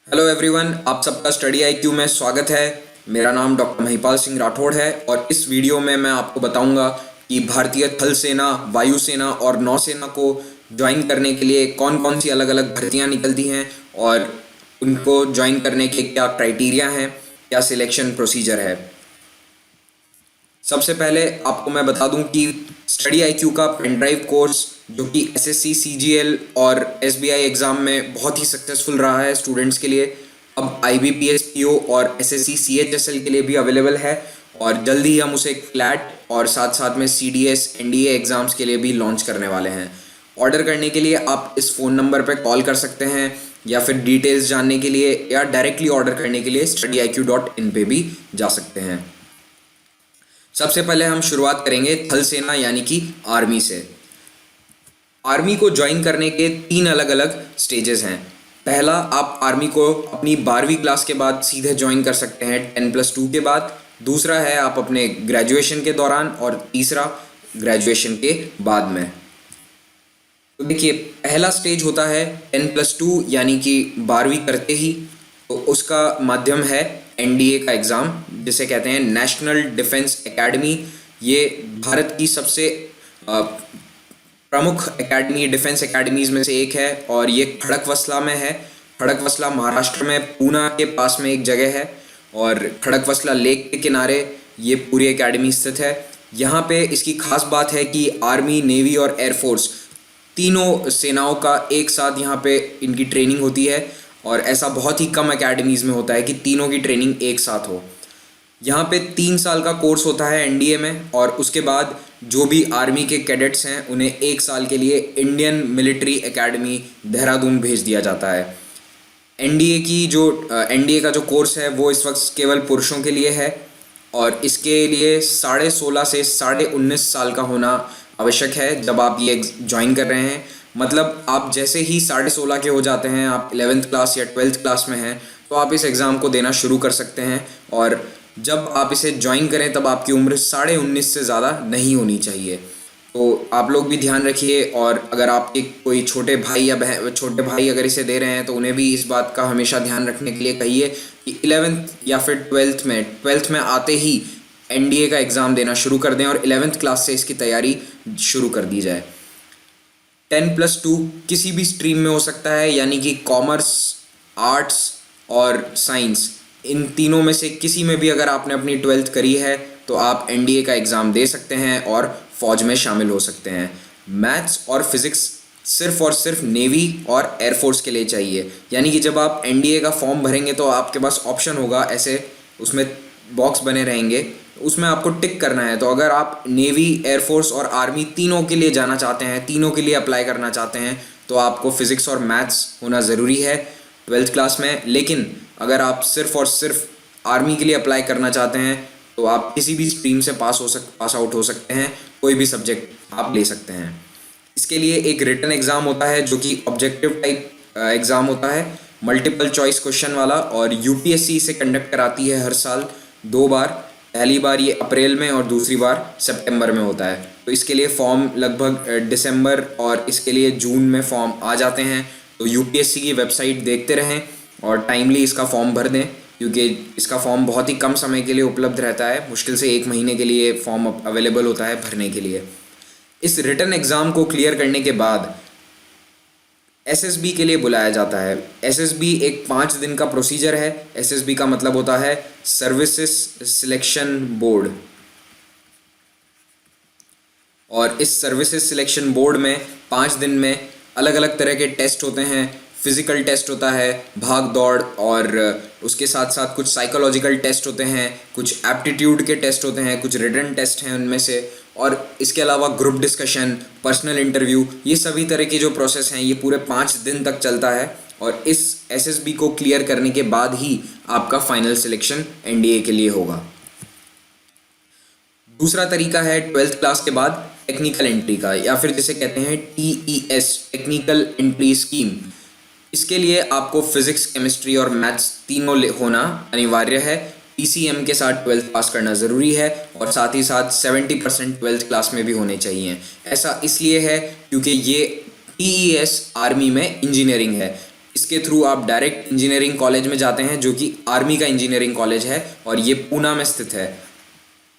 Hello everyone, आप सबका study IQ में स्वागत है। मेरा नाम डॉक्टर महिपाल सिंह राठौड़ है और इस वीडियो में मैं आपको बताऊंगा कि भारतीय थल सेना, वायुसेना और नौसेना को ज्वाइन करने के लिए कौन कौन सी अलग अलग भर्तियां निकलती हैं और उनको ज्वाइन करने के क्या क्राइटेरिया हैं, क्या सिलेक्शन प्रोसीजर है। सबसे पहले आपको मैं बता दूं कि स्टडी आईक्यू का पेन ड्राइव कोर्स जो कि एसएससी सीजीएल और एसबीआई एग्ज़ाम में बहुत ही सक्सेसफुल रहा है स्टूडेंट्स के लिए, अब आईबीपीएस पीओ और एसएससी सीएचएसएल के लिए भी अवेलेबल है और जल्दी ही हम उसे क्लैट और साथ साथ में सीडीएस एनडीए एग्ज़ाम्स के लिए भी लॉन्च करने वाले हैं। ऑर्डर करने के लिए आप इस फ़ोन नंबर पर कॉल कर सकते हैं या फिर डिटेल्स जानने के लिए या डायरेक्टली ऑर्डर करने के लिए studyIQ.in पे भी जा सकते हैं। सबसे पहले हम शुरुआत करेंगे थल सेना यानी कि आर्मी से। आर्मी को ज्वाइन करने के 3 अलग अलग स्टेजेस हैं। पहला, आप आर्मी को अपनी 12वीं क्लास के बाद सीधे ज्वाइन कर सकते हैं 10+2 के बाद। दूसरा है आप अपने ग्रेजुएशन के दौरान और तीसरा ग्रेजुएशन के बाद में। तो देखिए, पहला स्टेज होता है 10+2 यानी कि 12वीं करते ही, तो उसका माध्यम है एनडीए का एग्ज़ाम जिसे कहते हैं नेशनल डिफेंस एकेडमी। ये भारत की सबसे प्रमुख एकेडमी, डिफेंस एकेडमीज़ में से एक है और ये खड़कवसला में है। खड़कवसला महाराष्ट्र में पूना के पास में एक जगह है और खड़कवसला लेक के किनारे ये पूरी एकेडमी स्थित है। यहाँ पे इसकी खास बात है कि आर्मी, नेवी और एयरफोर्स तीनों सेनाओं का एक साथ यहाँ पे इनकी ट्रेनिंग होती है और ऐसा बहुत ही कम एकेडमीज़ में होता है कि तीनों की ट्रेनिंग एक साथ हो। यहाँ पे 3 साल का कोर्स होता है एनडीए में और उसके बाद जो भी आर्मी के कैडेट्स हैं उन्हें 1 साल के लिए इंडियन मिलिट्री एकेडमी देहरादून भेज दिया जाता है। एनडीए का जो कोर्स है वो इस वक्त केवल पुरुषों के लिए है और इसके लिए 16.5 से 19.5 साल का होना आवश्यक है जब आप ये ज्वाइन कर रहे हैं। मतलब आप जैसे ही 16.5 के हो जाते हैं, आप 11th क्लास या 12th क्लास में हैं, तो आप इस एग्ज़ाम को देना शुरू कर सकते हैं और जब आप इसे ज्वाइन करें तब आपकी उम्र 19.5 से ज़्यादा नहीं होनी चाहिए। तो आप लोग भी ध्यान रखिए और अगर आपके कोई छोटे भाई अगर इसे दे रहे हैं तो उन्हें भी इस बात का हमेशा ध्यान रखने के लिए कहिए कि 11th या फिर 12th में आते ही एनडीए का एग्ज़ाम देना शुरू कर दें और 11th क्लास से इसकी तैयारी शुरू कर दी जाए। 10+2 किसी भी स्ट्रीम में हो सकता है, यानी कि कॉमर्स, आर्ट्स और साइंस, इन तीनों में से किसी में भी अगर आपने अपनी 12th करी है तो आप एनडीए का एग्ज़ाम दे सकते हैं और फौज में शामिल हो सकते हैं। मैथ्स और फिज़िक्स सिर्फ और सिर्फ नेवी और एयरफोर्स के लिए चाहिए, यानी कि जब आप एनडीए का फॉर्म भरेंगे तो आपके पास ऑप्शन होगा, ऐसे उसमें बॉक्स बने रहेंगे, उसमें आपको टिक करना है। तो अगर आप नेवी, एयरफोर्स और आर्मी तीनों के लिए जाना चाहते हैं, तीनों के लिए अप्लाई करना चाहते हैं, तो आपको फ़िज़िक्स और मैथ्स होना ज़रूरी है 12th क्लास में। लेकिन अगर आप सिर्फ और सिर्फ आर्मी के लिए अप्लाई करना चाहते हैं तो आप किसी भी स्ट्रीम से पास आउट हो सकते हैं, कोई भी सब्जेक्ट आप ले सकते हैं। इसके लिए एक रिटन एग्ज़ाम होता है जो कि ऑब्जेक्टिव टाइप एग्ज़ाम होता है, मल्टीपल चॉइस क्वेश्चन वाला, और यूपीएससी इसे कंडक्ट कराती है हर साल 2 बार। पहली बार ये अप्रैल में और दूसरी बार सितंबर में होता है। तो इसके लिए फॉर्म लगभग दिसंबर और इसके लिए जून में फॉर्म आ जाते हैं। तो यूपीएससी की वेबसाइट देखते रहें और टाइमली इसका फॉर्म भर दें, क्योंकि इसका फॉर्म बहुत ही कम समय के लिए उपलब्ध रहता है, मुश्किल से 1 महीने के लिए फॉर्म अवेलेबल होता है भरने के लिए। इस रिटन एग्ज़ाम को क्लियर करने के बाद एसएसबी के लिए बुलाया जाता है। एसएसबी एक 5 दिन का प्रोसीजर है। एसएसबी का मतलब होता है सर्विसेज सिलेक्शन बोर्ड, और इस सर्विसेज सिलेक्शन बोर्ड में 5 दिन में अलग अलग तरह के टेस्ट होते हैं। फिज़िकल टेस्ट होता है, भाग दौड़, और उसके साथ साथ कुछ साइकोलॉजिकल टेस्ट होते हैं, कुछ एप्टीट्यूड के टेस्ट होते हैं, कुछ रिटन टेस्ट हैं उनमें से, और इसके अलावा ग्रुप डिस्कशन, पर्सनल इंटरव्यू, ये सभी तरह की जो प्रोसेस हैं ये पूरे 5 दिन तक चलता है। और इस एसएसबी को क्लियर करने के बाद ही आपका फाइनल सिलेक्शन एनडीए के लिए होगा। दूसरा तरीका है 12th क्लास के बाद टेक्निकल एंट्री का, या फिर जिसे कहते हैं टीईएस, टेक्निकल एंट्री स्कीम। इसके लिए आपको फिज़िक्स, केमिस्ट्री और मैथ्स तीनों होना अनिवार्य है। पीसीएम के साथ 12th पास करना ज़रूरी है और साथ ही साथ 70% 12th क्लास में भी होने चाहिए। ऐसा इसलिए है क्योंकि ये टीईएस आर्मी में इंजीनियरिंग है। इसके थ्रू आप डायरेक्ट इंजीनियरिंग कॉलेज में जाते हैं, जो कि आर्मी का इंजीनियरिंग कॉलेज है और ये पूना में स्थित है।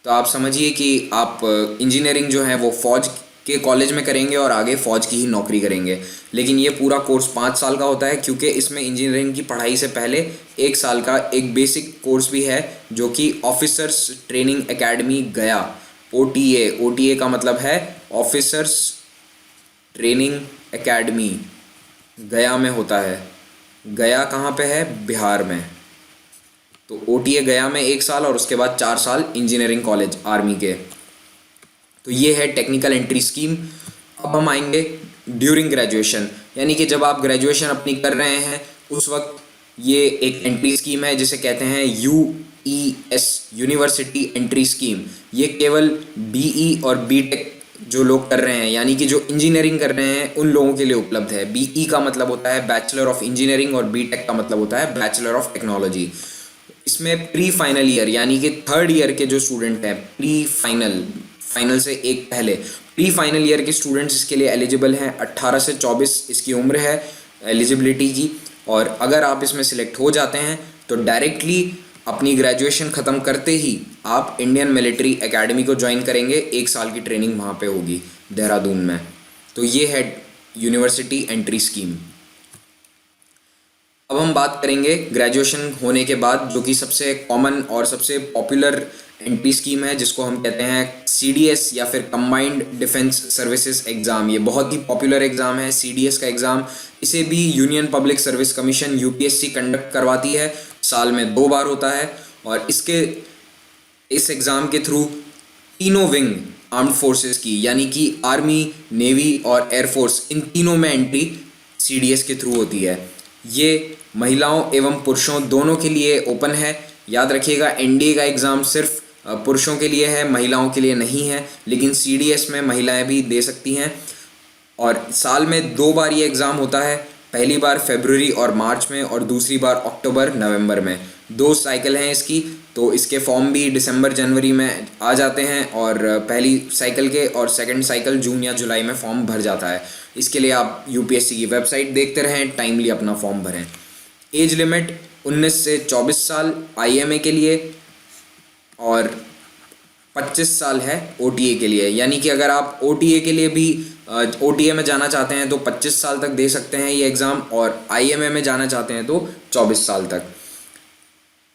तो आप समझिए कि आप इंजीनियरिंग जो है वो फ़ौज के कॉलेज में करेंगे और आगे फ़ौज की ही नौकरी करेंगे। लेकिन ये पूरा कोर्स 5 साल का होता है, क्योंकि इसमें इंजीनियरिंग की पढ़ाई से पहले 1 साल का एक बेसिक कोर्स भी है, जो कि ऑफिसर्स ट्रेनिंग एकेडमी गया, OTA का मतलब है ऑफिसर्स ट्रेनिंग एकेडमी, गया में होता है। गया कहाँ पे है? बिहार में। तो OTA गया में 1 साल और उसके बाद 4 साल इंजीनियरिंग कॉलेज आर्मी के। तो ये है टेक्निकल एंट्री स्कीम। अब हम आएंगे ड्यूरिंग ग्रेजुएशन, यानी कि जब आप ग्रेजुएशन अपनी कर रहे हैं उस वक्त ये एक एंट्री स्कीम है जिसे कहते हैं UES, यूनिवर्सिटी एंट्री स्कीम। ये केवल BE और BTech जो लोग कर रहे हैं, यानी कि जो इंजीनियरिंग कर रहे हैं उन लोगों के लिए उपलब्ध है। BE का मतलब होता है बैचलर ऑफ इंजीनियरिंग और BTech का मतलब होता है बैचलर ऑफ टेक्नोलॉजी। इसमें प्री फाइनल ईयर यानी कि 3rd ईयर के जो स्टूडेंट हैं, फाइनल से एक पहले प्री फाइनल ईयर के स्टूडेंट्स इसके लिए एलिजिबल हैं। 18 से 24 इसकी उम्र है एलिजिबिलिटी की। और अगर आप इसमें सिलेक्ट हो जाते हैं तो डायरेक्टली अपनी ग्रेजुएशन ख़त्म करते ही आप इंडियन मिलिट्री एकेडमी को ज्वाइन करेंगे। 1 साल की ट्रेनिंग वहाँ पे होगी देहरादून में। तो ये है यूनिवर्सिटी एंट्री स्कीम। अब हम बात करेंगे ग्रेजुएशन होने के बाद जो कि सबसे कॉमन और सबसे पॉपुलर एंट्री स्कीम है, जिसको हम कहते हैं CDS या फिर कंबाइंड डिफेंस सर्विसेज एग्ज़ाम। ये बहुत ही पॉपुलर एग्ज़ाम है CDS का एग्ज़ाम। इसे भी union public service commission UPSC conduct करवाती है, साल में 2 बार होता है। और इस एग्ज़ाम के थ्रू तीनों विंग आर्म्ड फोर्सेस की, यानी कि आर्मी, नेवी और एयरफोर्स, इन तीनों में एंट्री CDS के थ्रू होती है। ये महिलाओं एवं पुरुषों दोनों के लिए ओपन है। याद रखिएगा, NDA का एग्ज़ाम सिर्फ पुरुषों के लिए है, महिलाओं के लिए नहीं है, लेकिन CDS में महिलाएं भी दे सकती हैं। और साल में 2 बार ये एग्ज़ाम होता है, पहली बार फरवरी और मार्च में और दूसरी बार अक्टूबर नवंबर में। 2 साइकिल हैं इसकी, तो इसके फॉर्म भी दिसंबर जनवरी में आ जाते हैं और पहली साइकिल के और सेकंड साइकिल जून या जुलाई में फॉर्म भर जाता है। इसके लिए आप UPSC की वेबसाइट देखते रहें, टाइमली अपना फॉर्म भरें। एज लिमिट 19 से 24 साल IMA के लिए और 25 साल है OTA के लिए। यानी कि अगर आप OTA के लिए भी OTA में जाना चाहते हैं तो 25 साल तक दे सकते हैं ये एग्ज़ाम, और IMA में जाना चाहते हैं तो 24 साल तक।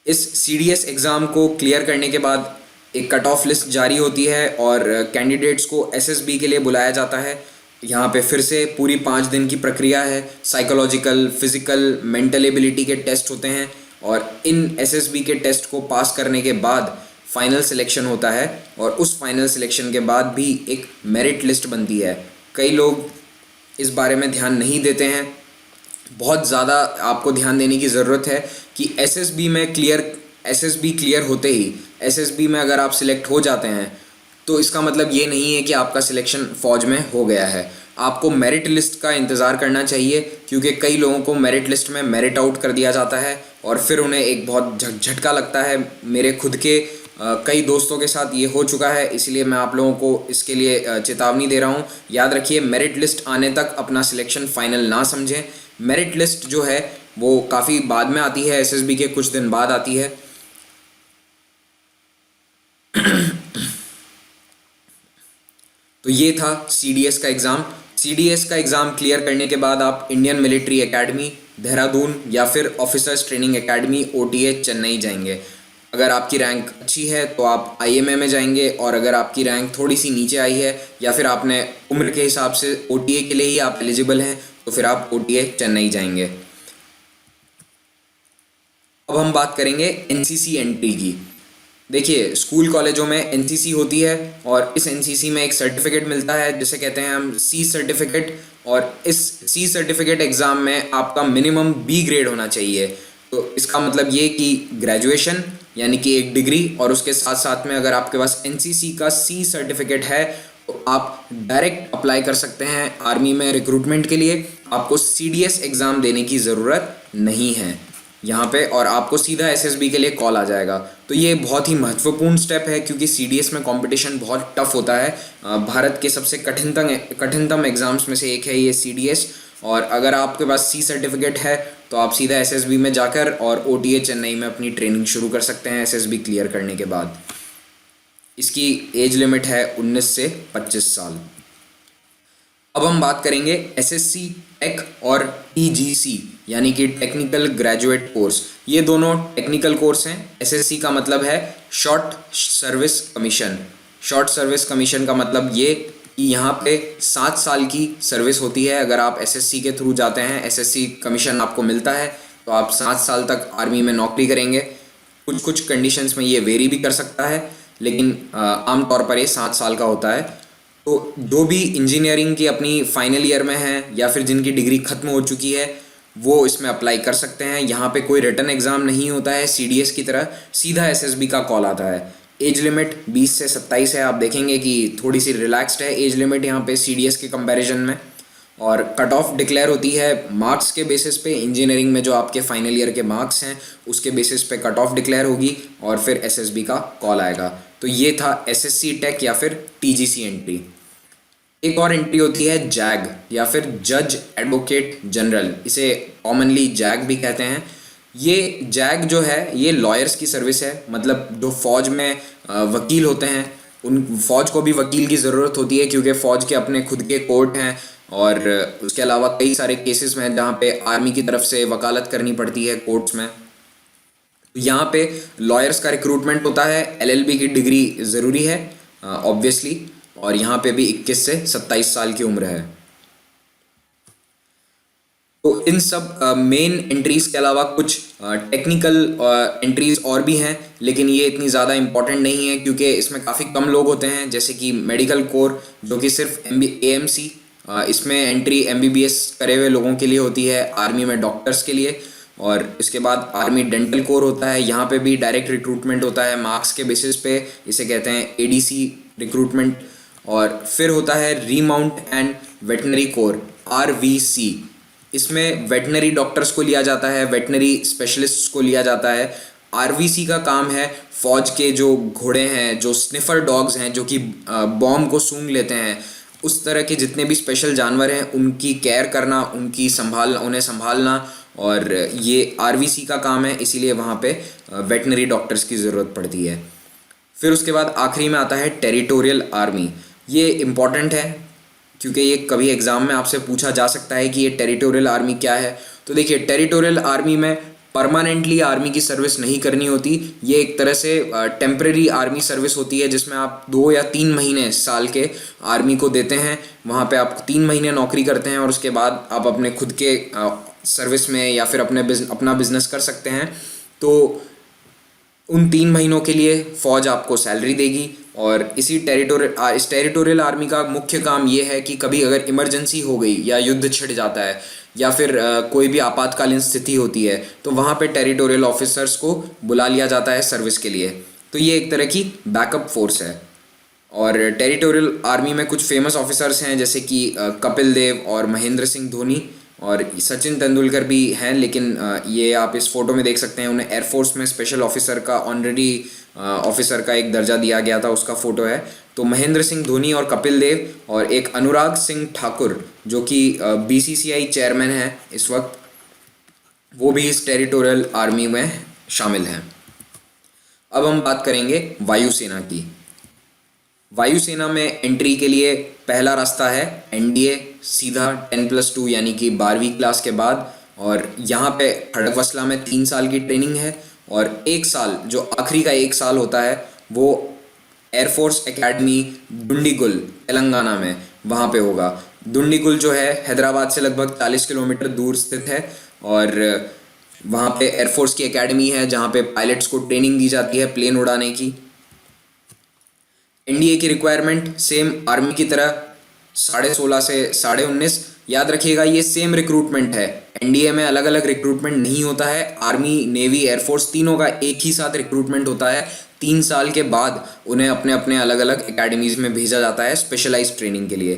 इस CDS एग्ज़ाम को क्लियर करने के बाद एक कट ऑफ लिस्ट जारी होती है और कैंडिडेट्स को SSB के लिए बुलाया जाता है। यहाँ पे फिर से पूरी 5 दिन की प्रक्रिया है। साइकोलॉजिकल, फिज़िकल, मेंटल एबिलिटी के टेस्ट होते हैं और इन SSB के टेस्ट को पास करने के बाद फाइनल सिलेक्शन होता है। और उस फाइनल सिलेक्शन के बाद भी एक मेरिट लिस्ट बनती है। कई लोग इस बारे में ध्यान नहीं देते हैं, बहुत ज़्यादा आपको ध्यान देने की ज़रूरत है कि SSB क्लियर होते ही, SSB में अगर आप सिलेक्ट हो जाते हैं तो इसका मतलब ये नहीं है कि आपका सिलेक्शन फ़ौज में हो गया है। आपको मेरिट लिस्ट का इंतज़ार करना चाहिए, क्योंकि कई लोगों को मेरिट लिस्ट में मेरिट आउट कर दिया जाता है और फिर उन्हें एक बहुत झटका लगता है। मेरे खुद के कई दोस्तों के साथ ये हो चुका है, इसलिए मैं आप लोगों को इसके लिए चेतावनी दे रहा हूँ। याद रखिए, मेरिट लिस्ट आने तक अपना सिलेक्शन फ़ाइनल ना समझें। मेरिट लिस्ट जो है वो काफ़ी बाद में आती है, SSB के कुछ दिन बाद आती है। तो ये था CDS का एग्ज़ाम। CDS का एग्ज़ाम क्लियर करने के बाद आप इंडियन मिलिट्री एकेडमी देहरादून या फिर officers training academy OTA Chennai जाएंगे। अगर आपकी रैंक अच्छी है तो आप IMA में जाएंगे, और अगर आपकी रैंक थोड़ी सी नीचे आई है या फिर आपने उम्र के हिसाब से OTA के लिए ही आप एलिजिबल हैं तो फिर आप OTA चेन्नई जाएंगे। अब हम बात करेंगे NCC एंट्री की। देखिए, स्कूल कॉलेजों में NCC होती है और इस NCC में एक सर्टिफिकेट मिलता है जिसे कहते हैं हम C सर्टिफिकेट। और इस C सर्टिफिकेट एग्ज़ाम में आपका मिनिमम B ग्रेड होना चाहिए। तो इसका मतलब ये कि ग्रेजुएशन यानी कि एक डिग्री, और उसके साथ साथ में अगर आपके पास NCC का C सर्टिफिकेट है तो आप डायरेक्ट अप्लाई कर सकते हैं आर्मी में रिक्रूटमेंट के लिए। आपको CDS एग्ज़ाम देने की ज़रूरत नहीं है यहाँ पे, और आपको सीधा SSB के लिए कॉल आ जाएगा। तो ये बहुत ही महत्वपूर्ण स्टेप है, क्योंकि CDS में कंपटीशन बहुत टफ होता है। भारत के सबसे कठिनतम एग्ज़ाम्स में से एक है ये CDS। और अगर आपके पास सी सर्टिफिकेट है तो आप सीधा एसएसबी में जाकर और ओटीए चेन्नई में अपनी ट्रेनिंग शुरू कर सकते हैं एसएसबी क्लियर करने के बाद। इसकी एज लिमिट है 19 से 25 साल। अब हम बात करेंगे एसएससी टेक और टीजीसी यानी कि टेक्निकल ग्रेजुएट कोर्स। ये दोनों टेक्निकल कोर्स हैं। एसएससी का मतलब है short service commission. Short service commission का मतलब ये कि यहाँ पे 7 साल की सर्विस होती है। अगर आप एसएससी के थ्रू जाते हैं, एसएससी कमीशन आपको मिलता है तो आप 7 साल तक आर्मी में नौकरी करेंगे। कुछ कुछ कंडीशंस में ये वेरी भी कर सकता है, लेकिन आमतौर पर ये 7 साल का होता है। तो जो भी इंजीनियरिंग की अपनी फाइनल ईयर में है या फिर जिनकी डिग्री ख़त्म हो चुकी है वो इसमें अप्लाई कर सकते हैं। यहाँ पे कोई रिटन एग्ज़ाम नहीं होता है सीडीएस की तरह, सीधा एसएसबी का कॉल आता है। एज लिमिट 20 से 27 है। आप देखेंगे कि थोड़ी सी रिलैक्स्ड है एज लिमिट यहाँ पे सीडीएस के कंपैरिजन में। और कट ऑफ डिक्लेयर होती है मार्क्स के बेसिस पे। इंजीनियरिंग में जो आपके फाइनल ईयर के मार्क्स हैं उसके बेसिस पे कट ऑफ डिक्लेयर होगी और फिर एसएसबी का कॉल आएगा। तो ये था एसएससी टेक या फिर टीजीसी एंट्री। एक और एंट्री होती है जैग या फिर जज एडवोकेट जनरल, इसे कॉमनली जैग भी कहते हैं। ये जैग जो है ये लॉयर्स की सर्विस है। मतलब जो फ़ौज में वकील होते हैं उन फ़ौज को भी वकील की ज़रूरत होती है क्योंकि फ़ौज के अपने खुद के कोर्ट हैं और उसके अलावा कई सारे केसेस में जहाँ पे आर्मी की तरफ से वकालत करनी पड़ती है कोर्ट्स में। यहाँ पे लॉयर्स का रिक्रूटमेंट होता है। एलएलबी की डिग्री ज़रूरी है ऑब्वियसली, और यहाँ पे भी 21 से 27 साल की उम्र है। तो इन सब मेन एंट्रीज के अलावा कुछ टेक्निकल एंट्रीज और भी हैं, लेकिन ये इतनी ज़्यादा इम्पॉर्टेंट नहीं है क्योंकि इसमें काफ़ी कम लोग होते हैं। जैसे कि मेडिकल कोर जो कि सिर्फ एएमसी, इसमें एंट्री एमबीबीएस करे हुए लोगों के लिए होती है, आर्मी में डॉक्टर्स के लिए। और इसके बाद आर्मी डेंटल कोर होता है, यहाँ पे भी डायरेक्ट रिक्रूटमेंट होता है मार्क्स के बेसिस पे, इसे कहते हैं एडीसी रिक्रूटमेंट। और फिर होता है remount and veterinary core RVC. इसमें वेटनरी डॉक्टर्स को लिया जाता है, वेटनरी स्पेशलिस्ट्स को लिया जाता है। आरवीसी का काम है फौज के जो घोड़े हैं, जो स्निफर डॉग्स हैं जो कि बॉम्ब को सूंघ लेते हैं, उस तरह के जितने भी स्पेशल जानवर हैं उनकी केयर करना, उन्हें संभालना, और ये आरवीसी का काम है। इसीलिए वहाँ पे वेटनरी डॉक्टर्स की ज़रूरत पड़ती है। फिर उसके बाद आखिरी में आता है टेरिटोरियल आर्मी। ये इम्पॉर्टेंट है क्योंकि ये कभी एग्ज़ाम में आपसे पूछा जा सकता है कि ये टेरिटोरियल आर्मी क्या है। तो देखिए, टेरिटोरियल आर्मी में परमानेंटली आर्मी की सर्विस नहीं करनी होती। ये एक तरह से टेम्परेरी आर्मी सर्विस होती है जिसमें आप 2 या 3 महीने साल के आर्मी को देते हैं। वहाँ पे आप 3 महीने नौकरी करते हैं और उसके बाद आप अपने खुद के सर्विस में या फिर अपना बिजनेस कर सकते हैं। तो उन 3 महीनों के लिए फ़ौज आपको सैलरी देगी। और इस टेरिटोरियल आर्मी का मुख्य काम ये है कि कभी अगर इमरजेंसी हो गई या युद्ध छिड़ जाता है या फिर कोई भी आपातकालीन स्थिति होती है तो वहाँ पे टेरिटोरियल ऑफिसर्स को बुला लिया जाता है सर्विस के लिए। तो ये एक तरह की बैकअप फोर्स है। और टेरिटोरियल आर्मी में कुछ फेमस ऑफिसर्स हैं जैसे कि कपिल देव और महेंद्र सिंह धोनी और सचिन तेंदुलकर भी हैं, लेकिन ये आप इस फोटो में देख सकते हैं उन्हें एयरफोर्स में स्पेशल ऑफिसर का ऑनरेरी ऑफिसर का एक दर्जा दिया गया था, उसका फ़ोटो है। तो महेंद्र सिंह धोनी और कपिल देव और एक अनुराग सिंह ठाकुर जो कि बीसीसीआई चेयरमैन है इस वक्त, वो भी इस टेरिटोरियल आर्मी में शामिल हैं। अब हम बात करेंगे वायुसेना की। वायुसेना में एंट्री के लिए पहला रास्ता है एनडीए, सीधा 10+2 यानी कि 12वीं क्लास के बाद। और यहाँ पे खड़गवसला में 3 साल की ट्रेनिंग है और 1 साल जो आखिरी का 1 साल होता है वो एयरफोर्स एकेडमी डुंडीगुल तेलंगाना में वहाँ पे होगा। डुंडीगुल जो है हैदराबाद से लगभग 40 किलोमीटर दूर स्थित है और वहाँ पे एयरफोर्स की एकेडमी है जहाँ पे पायलट्स को ट्रेनिंग दी जाती है प्लेन उड़ाने की। एनडीए की रिक्वायरमेंट सेम आर्मी की तरह 16.5 से 19.5। याद रखिएगा ये सेम रिक्रूटमेंट है। एनडीए में अलग अलग रिक्रूटमेंट नहीं होता है। आर्मी, नेवी, एयरफोर्स तीनों का एक ही साथ रिक्रूटमेंट होता है। 3 साल के बाद उन्हें अपने अपने अलग अलग एकेडमीज़ में भेजा जाता है स्पेशलाइज्ड ट्रेनिंग के लिए।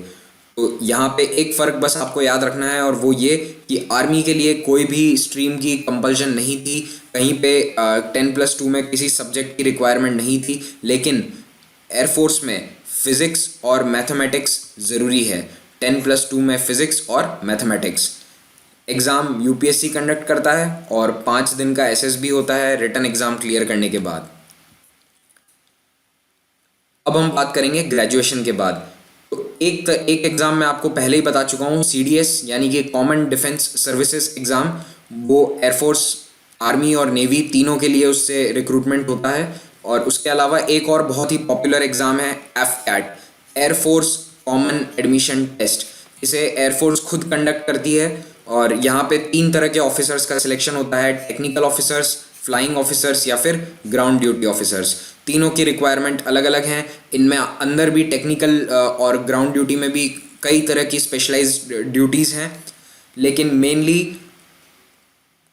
तो यहाँ पे एक फ़र्क बस आपको याद रखना है और वो ये कि आर्मी के लिए कोई भी स्ट्रीम की कंपल्शन नहीं थी। कहीं पे 10+2 में किसी सब्जेक्ट की रिक्वायरमेंट नहीं थी, लेकिन एयरफोर्स में फ़िज़िक्स और मैथमेटिक्स ज़रूरी है। 10+2 में फिजिक्स और मैथमेटिक्स। एग्ज़ाम यूपीएससी कंडक्ट करता है और 5 दिन का एसएसबी होता है रिटन एग्ज़ाम क्लियर करने के बाद। अब हम बात करेंगे ग्रेजुएशन के बाद। तो एक एग्ज़ाम मैं आपको पहले ही बता चुका हूँ, सीडीएस यानी कि कॉमन डिफेंस सर्विसेज एग्ज़ाम, वो एयरफोर्स, आर्मी और नेवी तीनों के लिए उससे रिक्रूटमेंट होता है। और उसके अलावा एक और बहुत ही पॉपुलर एग्ज़ाम है AFCAT, air force common admission test. इसे एयरफोर्स खुद कंडक्ट करती है और यहाँ पे 3 तरह के ऑफिसर्स का सिलेक्शन होता है, टेक्निकल ऑफिसर्स, फ्लाइंग ऑफिसर्स या फिर ग्राउंड ड्यूटी ऑफिसर्स। तीनों की रिक्वायरमेंट अलग अलग हैं। इनमें अंदर भी टेक्निकल और ग्राउंड ड्यूटी में भी कई तरह की स्पेशलाइज्ड ड्यूटीज़ हैं, लेकिन मेनली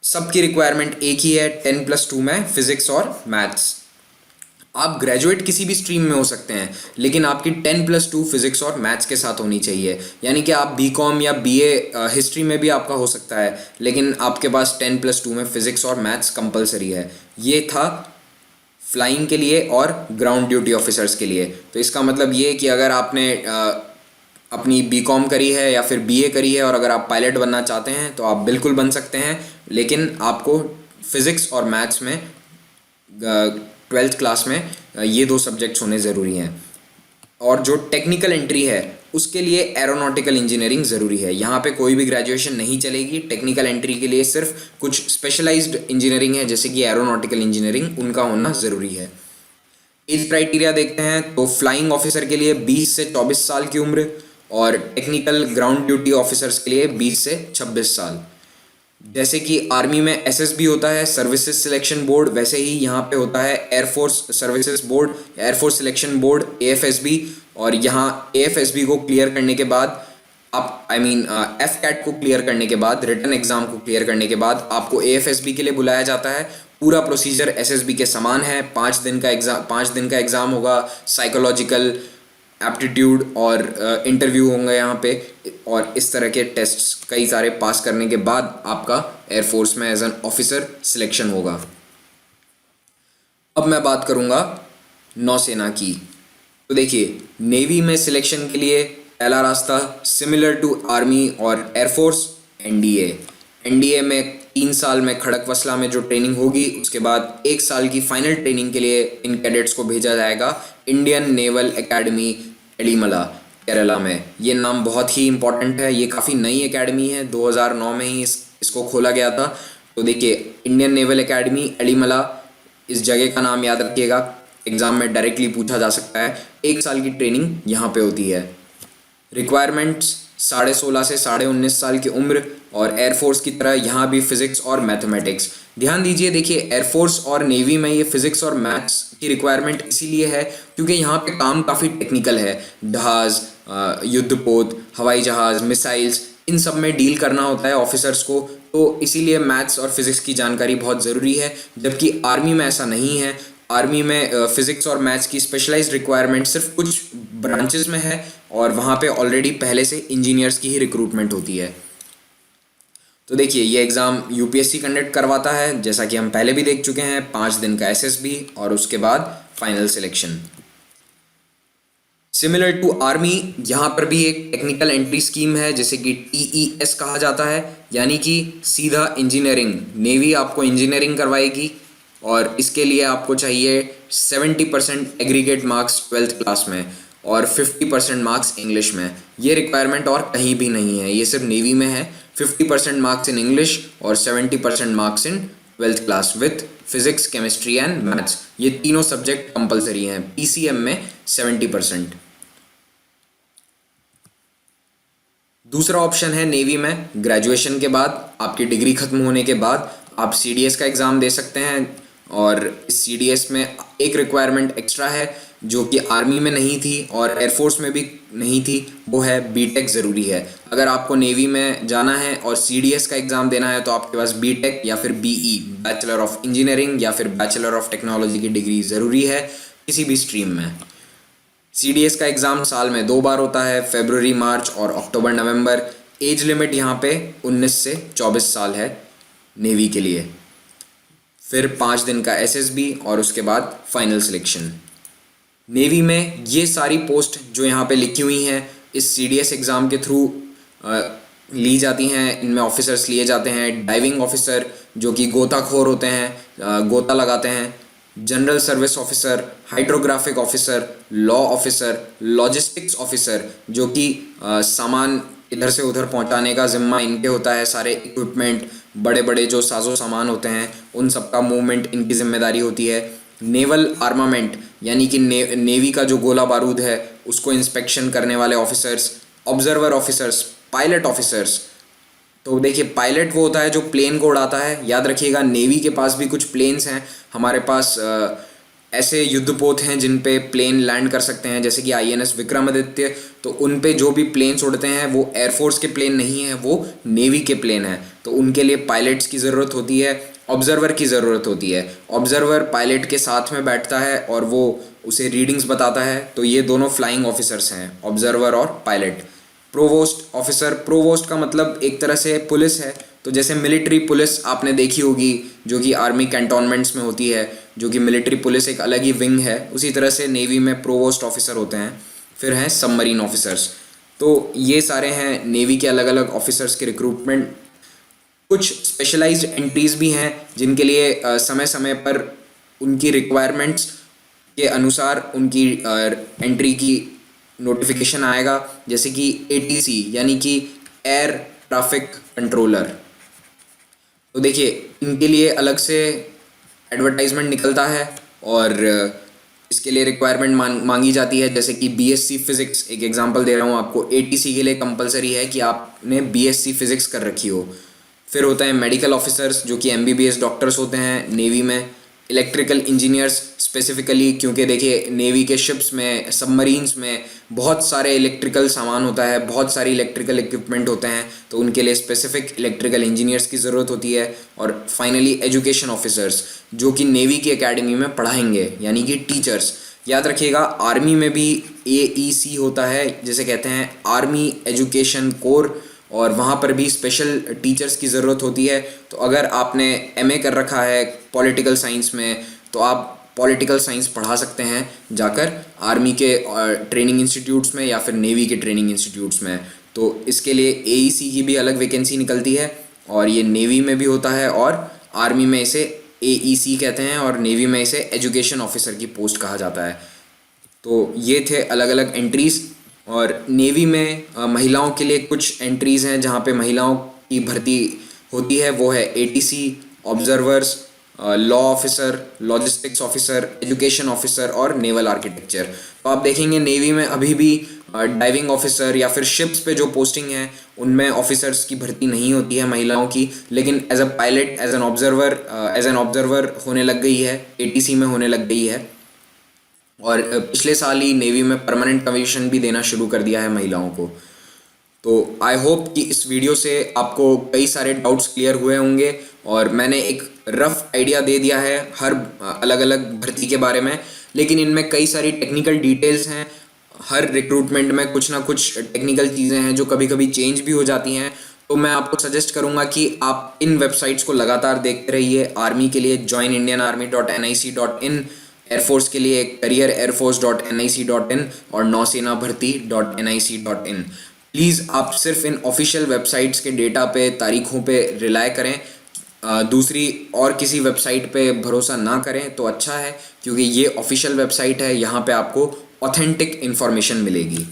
सबकी रिक्वायरमेंट एक ही है, 10+2 में फिजिक्स और मैथ्स। आप ग्रेजुएट किसी भी स्ट्रीम में हो सकते हैं, लेकिन आपकी 10+2 फिजिक्स और मैथ्स के साथ होनी चाहिए। यानी कि आप बीकॉम या बीए हिस्ट्री में भी आपका हो सकता है, लेकिन आपके पास 10+2 में फिजिक्स और मैथ्स कंपलसरी है। ये था फ्लाइंग के लिए और ग्राउंड ड्यूटी ऑफिसर्स के लिए। तो इसका मतलब ये है कि अगर आपने अपनी बीकॉम करी है या फिर बीए करी है और अगर आप पायलट बनना चाहते हैं तो आप बिल्कुल बन सकते हैं, लेकिन आपको फिज़िक्स और मैथ्स में 12th क्लास में ये 2 सब्जेक्ट्स होने ज़रूरी हैं। और जो टेक्निकल एंट्री है उसके लिए एरोनॉटिकल इंजीनियरिंग ज़रूरी है। यहाँ पे कोई भी ग्रेजुएशन नहीं चलेगी। टेक्निकल एंट्री के लिए सिर्फ कुछ स्पेशलाइज्ड इंजीनियरिंग है, जैसे कि एरोनॉटिकल इंजीनियरिंग, उनका होना ज़रूरी है। एज क्राइटेरिया देखते हैं तो फ्लाइंग ऑफिसर के लिए 20 से 24 साल की उम्र और टेक्निकल ग्राउंड ड्यूटी ऑफिसर्स के लिए 20 से 26 साल। जैसे कि आर्मी में एसएसबी होता है, सर्विसेज सिलेक्शन बोर्ड, वैसे ही यहाँ पे होता है air force services board, air force selection board, AFSB. और यहाँ एएफएसबी को क्लियर करने के बाद आप एफकैट को क्लियर करने के बाद, रिटन एग्जाम को क्लियर करने के बाद आपको एएफएसबी के लिए बुलाया जाता है। पूरा प्रोसीजर एसएसबी के समान है। 5 दिन का एग्ज़ाम होगा, साइकोलॉजिकल, एप्टीट्यूड और इंटरव्यू होंगे यहाँ पे। और इस तरह के टेस्ट्स कई सारे पास करने के बाद आपका एयरफोर्स में एज एन ऑफिसर सिलेक्शन होगा। अब मैं बात करूँगा नौसेना की। तो देखिए, नेवी में सिलेक्शन के लिए पहला रास्ता सिमिलर टू आर्मी और एयरफोर्स, एनडीए। एनडीए में 3 साल में खड़कवसला में जो ट्रेनिंग होगी, उसके बाद 1 साल की फाइनल ट्रेनिंग के लिए इन कैडेट्स को भेजा जाएगा इंडियन नेवल एकेडमी एलिमला, केरला में। ये नाम बहुत ही इंपॉर्टेंट है। ये काफ़ी नई एकेडमी है, 2009 में ही इसको खोला गया था। तो देखिए, इंडियन नेवल एकेडमी एलिमला, इस जगह का नाम याद रखिएगा, एग्ज़ाम में डायरेक्टली पूछा जा सकता है। 1 साल की ट्रेनिंग यहाँ पे होती है। रिक्वायरमेंट्स 16.5 से 19.5 साल की उम्र और एयरफोर्स की तरह यहाँ भी फिजिक्स और मैथमेटिक्स। ध्यान दीजिए, देखिए एयरफोर्स और नेवी में ये फिजिक्स और मैथ्स की रिक्वायरमेंट इसीलिए है क्योंकि यहाँ पे काम काफ़ी टेक्निकल है। जहाज़, युद्धपोत, हवाई जहाज़, मिसाइल्स, इन सब में डील करना होता है ऑफिसर्स को, तो इसीलिए मैथ्स और फिजिक्स की जानकारी बहुत ज़रूरी है। जबकि आर्मी में ऐसा नहीं है। आर्मी में फिजिक्स और मैथ्स की स्पेशलाइज्ड रिक्वायरमेंट सिर्फ कुछ ब्रांचेस में है और वहाँ पे ऑलरेडी पहले से इंजीनियर्स की ही रिक्रूटमेंट होती है। तो देखिए, ये एग्ज़ाम यूपीएससी कंडक्ट करवाता है, जैसा कि हम पहले भी देख चुके हैं। 5 दिन का एसएसबी और उसके बाद final selection. Similar to army, यहाँ पर भी एक टेक्निकल एंट्री स्कीम है, जैसे कि टीईएस कहा जाता है, यानी कि सीधा इंजीनियरिंग। नेवी आपको इंजीनियरिंग करवाएगी और इसके लिए आपको चाहिए 70% एग्रीगेट मार्क्स 12th क्लास में और 50% मार्क्स इंग्लिश में। ये रिक्वायरमेंट और कहीं भी नहीं है, ये सिर्फ नेवी में है। 50% मार्क्स इन इंग्लिश और 70% marks in 12th class with physics, chemistry and maths. ये तीनों सब्जेक्ट कंपलसरी हैं। पीसीएम में 70%। दूसरा ऑप्शन है नेवी में, ग्रेजुएशन के बाद, आपकी डिग्री खत्म होने के बाद आप सीडीएस का एग्ज़ाम दे सकते हैं। और इस सीडीएस में एक रिक्वायरमेंट एक्स्ट्रा है जो कि आर्मी में नहीं थी और एयरफोर्स में भी नहीं थी, वो है बीटेक ज़रूरी है। अगर आपको नेवी में जाना है और सीडीएस का एग्ज़ाम देना है तो आपके पास बीटेक या फिर बीई, बैचलर ऑफ इंजीनियरिंग या फिर बैचलर ऑफ टेक्नोलॉजी की डिग्री ज़रूरी है किसी भी स्ट्रीम में। सीडीएस का एग्ज़ाम साल में 2 बार होता है, फरवरी मार्च और अक्टूबर नवंबर। एज लिमिट यहाँ पे 19 से 24 साल है नेवी के लिए। फिर 5 दिन का एसएसबी और उसके बाद फाइनल सिलेक्शन। नेवी में ये सारी पोस्ट जो यहाँ पे लिखी हुई हैं इस CDS एग्ज़ाम के थ्रू ली जाती हैं। इनमें ऑफिसर्स लिए जाते हैं डाइविंग ऑफिसर जो कि गोताखोर होते हैं, गोता लगाते हैं, general service officer, hydrographic officer, law officer, logistics officer जो कि सामान इधर से उधर पहुंचाने का जिम्मा इनके होता है। सारे इक्विपमेंट, बड़े बड़े जो साजो सामान होते हैं उन सब का मूवमेंट इनकी जिम्मेदारी होती है। नेवल आर्मामेंट यानी कि नेवी का जो गोला बारूद है उसको इंस्पेक्शन करने वाले officers, observer officers, pilot officers. तो देखिए पायलट वो होता है जो प्लेन को उड़ाता है। याद रखिएगा नेवी के पास भी कुछ प्लेन्स हैं। हमारे पास ऐसे युद्धपोत हैं जिन पे प्लेन लैंड कर सकते हैं, जैसे कि INS विक्रमादित्य। तो उन पे जो भी प्लेन्स उड़ते हैं वो एयरफोर्स के प्लेन नहीं हैं, वो नेवी के प्लेन हैं। तो उनके लिए पायलट्स की ज़रूरत होती है, ऑब्जर्वर की ज़रूरत होती है। ऑब्जर्वर पायलट के साथ में बैठता है और वो उसे रीडिंग्स बताता है। तो ये दोनों फ्लाइंग ऑफिसर्स हैं, ऑब्जर्वर और पायलट। प्रोवोस्ट ऑफिसर, प्रोवोस्ट का मतलब एक तरह से पुलिस है। तो जैसे मिलिट्री पुलिस आपने देखी होगी जो कि आर्मी कैंटोनमेंट्स में होती है, जो कि मिलिट्री पुलिस एक अलग ही विंग है, उसी तरह से नेवी में प्रोवोस्ट ऑफिसर होते हैं। फिर हैं सबमरीन ऑफिसर्स। तो ये सारे हैं नेवी के अलग अलग ऑफिसर्स के रिक्रूटमेंट। कुछ स्पेशलाइज्ड एंट्रीज भी हैं जिनके लिए समय समय पर उनकी रिक्वायरमेंट्स के अनुसार उनकी एंट्री की नोटिफिकेशन आएगा, जैसे कि ATC यानी कि एयर ट्रैफिक कंट्रोलर। तो देखिए इनके लिए अलग से एडवर्टाइजमेंट निकलता है और इसके लिए रिक्वायरमेंट मांगी जाती है, जैसे कि BSc फिज़िक्स। एक एग्जांपल दे रहा हूँ आपको, ATC के लिए कंपलसरी है कि आपने BSc फिज़िक्स कर रखी हो। फिर होता है मेडिकल ऑफिसर्स जो कि MBBS डॉक्टर्स होते हैं नेवी में। इलेक्ट्रिकल इंजीनियर्स स्पेसिफिकली, क्योंकि देखिए नेवी के शिप्स में, सबमरीन्स में बहुत सारे इलेक्ट्रिकल सामान होता है, बहुत सारी इलेक्ट्रिकल इक्विपमेंट होते हैं, तो उनके लिए स्पेसिफिक इलेक्ट्रिकल इंजीनियर्स की ज़रूरत होती है। और फाइनली एजुकेशन ऑफिसर्स जो कि नेवी की एकेडमी में पढ़ाएंगे, यानी कि टीचर्स। याद रखिएगा आर्मी में भी AEC होता है, जिसे कहते हैं आर्मी एजुकेशन कोर, और वहाँ पर भी स्पेशल टीचर्स की ज़रूरत होती है। तो अगर आपने MA कर रखा है पॉलिटिकल साइंस में तो आप पॉलिटिकल साइंस पढ़ा सकते हैं जाकर आर्मी के ट्रेनिंग इंस्टीट्यूट्स में या फिर नेवी के ट्रेनिंग इंस्टीट्यूट्स में। तो इसके लिए AEC की भी अलग वैकेंसी निकलती है और ये नेवी में भी होता है और आर्मी में इसे AEC कहते हैं और नेवी में इसे एजुकेशन ऑफिसर की पोस्ट कहा जाता है। तो ये थे अलग अलग एंट्रीज़। और नेवी में महिलाओं के लिए कुछ एंट्रीज़ हैं जहाँ पे महिलाओं की भर्ती होती है, वो है ATC, observers, law officer, logistics officer, education officer और नेवल आर्किटेक्चर। तो आप देखेंगे नेवी में अभी भी डाइविंग ऑफिसर या फिर शिप्स पे जो पोस्टिंग है उनमें ऑफिसर्स की भर्ती नहीं होती है महिलाओं की, लेकिन as a pilot, as an observer होने लग गई है, ATC में होने लग गई है। और पिछले साल ही नेवी में परमानेंट कमीशन भी देना शुरू कर दिया है महिलाओं को। तो आई होप कि इस वीडियो से आपको कई सारे डाउट्स क्लियर हुए होंगे और मैंने एक रफ आइडिया दे दिया है हर अलग अलग भर्ती के बारे में, लेकिन इनमें कई सारी टेक्निकल डिटेल्स हैं। हर रिक्रूटमेंट में कुछ ना कुछ टेक्निकल चीज़ें हैं जो कभी कभी चेंज भी हो जाती हैं। तो मैं आपको सजेस्ट करूंगा कि आप इन वेबसाइट्स को लगातार देखते रहिए। आर्मी के लिए joinindianarmy.nic.in, एयरफोर्स के लिए careerairforce.nic.in और नौसेना भर्ती.nic.in। प्लीज़ आप सिर्फ इन ऑफिशियल वेबसाइट्स के डेटा पे, तारीखों पे रिलाय करें, दूसरी और किसी वेबसाइट पे भरोसा ना करें तो अच्छा है, क्योंकि ये ऑफिशियल वेबसाइट है, यहाँ पे आपको ऑथेंटिक इन्फॉर्मेशन मिलेगी।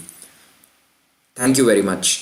Thank you very much.